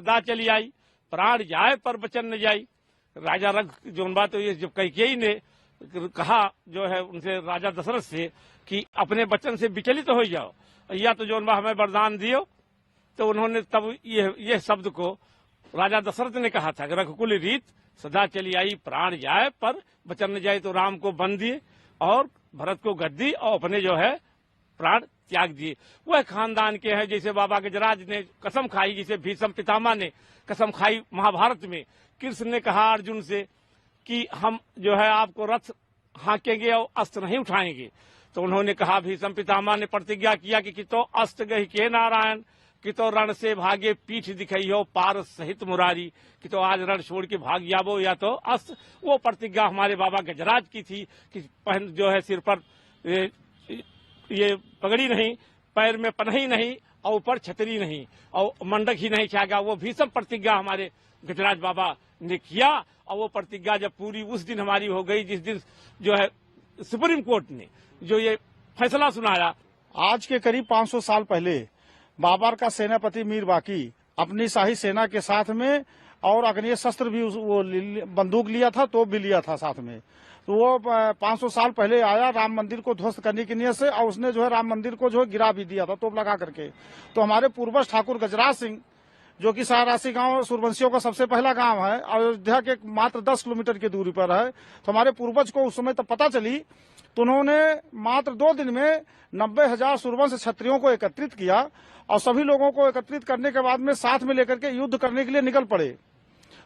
सदा चली आई, प्राण जाए पर बचन न जाई। राजा रघ जो बात तो ये जब कैकेयी ने कहा जो है उनसे राजा दशरथ से कि अपने वचन से विचलित हो जाओ या तो जो हमें वरदान दियो, तो उन्होंने तब ये शब्द को राजा दशरथ ने कहा था, रघुकुल रीत सदा चली आई, प्राण जाए पर बचन न जाए। तो राम को वन दिए और भरत को गद्दी और अपने जो है प्राण त्याग दिए। वह खानदान के हैं जैसे बाबा गजराज ने कसम खाई, जैसे भीष्म पितामह ने कसम खाई महाभारत में। कृष्ण ने कहा अर्जुन से कि हम जो है आपको रथ हाँकेंगे और अस्त्र नहीं उठाएंगे। तो उन्होंने कहा, भीष्म पितामह ने प्रतिज्ञा किया कि तो अस्त्र गही के नारायण, कि तो रण से भागे पीठ दिखाई हो पार सहित मुरारी, कि तो आज रण छोड़ के भाग जाबो या तो अस्त्र। वो प्रतिज्ञा हमारे बाबा गजराज की थी कि पहन जो है सिर पर ये पगड़ी नहीं, पैर में पनही नहीं और ऊपर छतरी नहीं और मंडक ही नहीं छाएगा। वो भीषम प्रतिज्ञा हमारे गजराज बाबा ने किया और वो प्रतिज्ञा जब पूरी उस दिन हमारी हो गई जिस दिन जो है सुप्रीम कोर्ट ने जो ये फैसला सुनाया। आज के करीब 500 साल पहले बाबर का सेनापति मीर बाकी अपनी शाही सेना के साथ में और अग्नेय शस्त्र भी वो बंदूक लिया था, तोप भी लिया था साथ में। तो वो 500 साल पहले आया राम मंदिर को ध्वस्त करने की नियत से, और उसने जो है राम मंदिर को जो है गिरा भी दिया था तोप लगा करके। तो हमारे पूर्वज ठाकुर गजराज सिंह, जो कि सहारासी गांव सूरवंशियों का सबसे पहला गांव है, अयोध्या के मात्र 10 किलोमीटर की दूरी पर है। तो हमारे पूर्वज को उस समय तब पता चली, तो उन्होंने मात्र 2 दिन में 90,000 सूरवंश क्षत्रियों को एकत्रित किया और सभी लोगों को एकत्रित करने के बाद में साथ में लेकर के युद्ध करने के लिए निकल पड़े।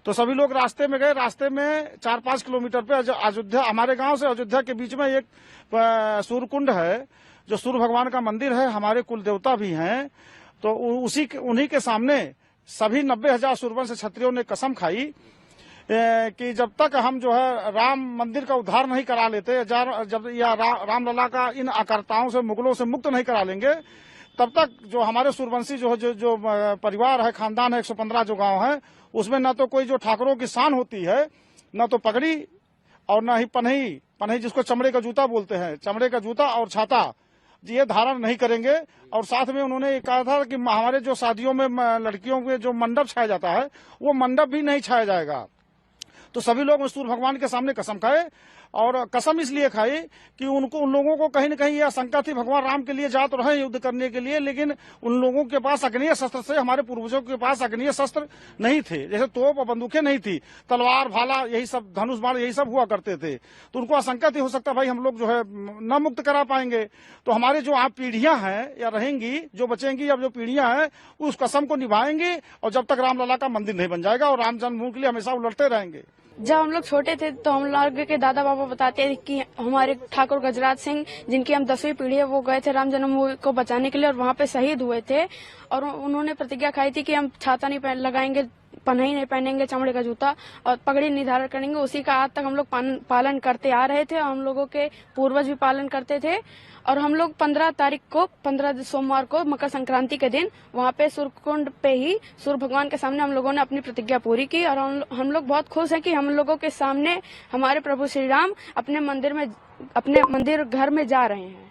तो सभी लोग रास्ते में गए। रास्ते में 4-5 किलोमीटर पे अयोध्या, हमारे गांव से अयोध्या के बीच में एक सूर्य कुंड है, जो सूर्य भगवान का मंदिर है, हमारे कुल देवता भी हैं। तो उन्हीं के सामने सभी 90,000 सूरवंश क्षत्रियों ने कसम खाई कि जब तक हम जो है राम मंदिर का उद्धार नहीं करा लेते, जब या रामलला का इन आकर्ताओं से, मुगलों से मुक्त नहीं करा लेंगे, तब तक जो हमारे सूरवंशी जो परिवार है, खानदान है, 115 जो गांव है, उसमें न तो कोई जो ठाकुरों की शान होती है, न तो पगड़ी और न ही पनही जिसको चमड़े का जूता बोलते हैं, चमड़े का जूता और छाता ये धारण नहीं करेंगे। और साथ में उन्होंने कहा था कि हमारे जो शादियों में लड़कियों के जो मंडप छाया जाता है, वो मंडप भी नहीं छाया जाएगा। तो सभी लोग सूर्य भगवान के सामने कसम खाए, और कसम इसलिए खाई कि उन लोगों को कहीं न कहीं यह शंका थी, भगवान राम के लिए जा तो रहे युद्ध करने के लिए, लेकिन उन लोगों के पास अग्नेय शस्त्र से, हमारे पूर्वजों के पास अग्नेय शस्त्र नहीं थे, जैसे तोप और बंदूकें नहीं थी, तलवार भाला यही सब, धनुष बाण यही सब हुआ करते थे। तो उनको आशंका थी हो सकता भाई हम लोग जो है न मुक्त करा पाएंगे। तो हमारे जो आप पीढ़ियां हैं या रहेंगी, जो बचेंगी, अब जो पीढ़ियां हैं उस कसम को निभाएंगी, और जब तक रामलला का मंदिर नहीं बन जाएगा, और राम जन्मभूमि के लिए हमेशा उलटते रहेंगे। जब हम लोग छोटे थे तो हम लोग के दादा बाबा बताते थे कि हमारे ठाकुर गजराज सिंह, जिनकी हम 10वीं पीढ़ी है, वो गए थे राम जन्मभूमि को बचाने के लिए और वहाँ पे शहीद हुए थे। और उन्होंने प्रतिज्ञा खाई थी कि हम छाता नहीं लगाएंगे, पन्ही नहीं पहनेंगे, चमड़े का जूता और पगड़ी नहीं धारण करेंगे। उसी का आज तक हम लोग पालन करते आ रहे थे और हम लोगों के पूर्वज भी पालन करते थे। और हम लोग 15 तारीख को, 15 सोमवार को, मकर संक्रांति के दिन वहाँ पे सूर्यकुंड पे ही सूर्य भगवान के सामने हम लोगों ने अपनी प्रतिज्ञा पूरी की। और हम लोग बहुत खुश हैं कि हम लोगों के सामने हमारे प्रभु श्री राम अपने मंदिर घर में जा रहे हैं।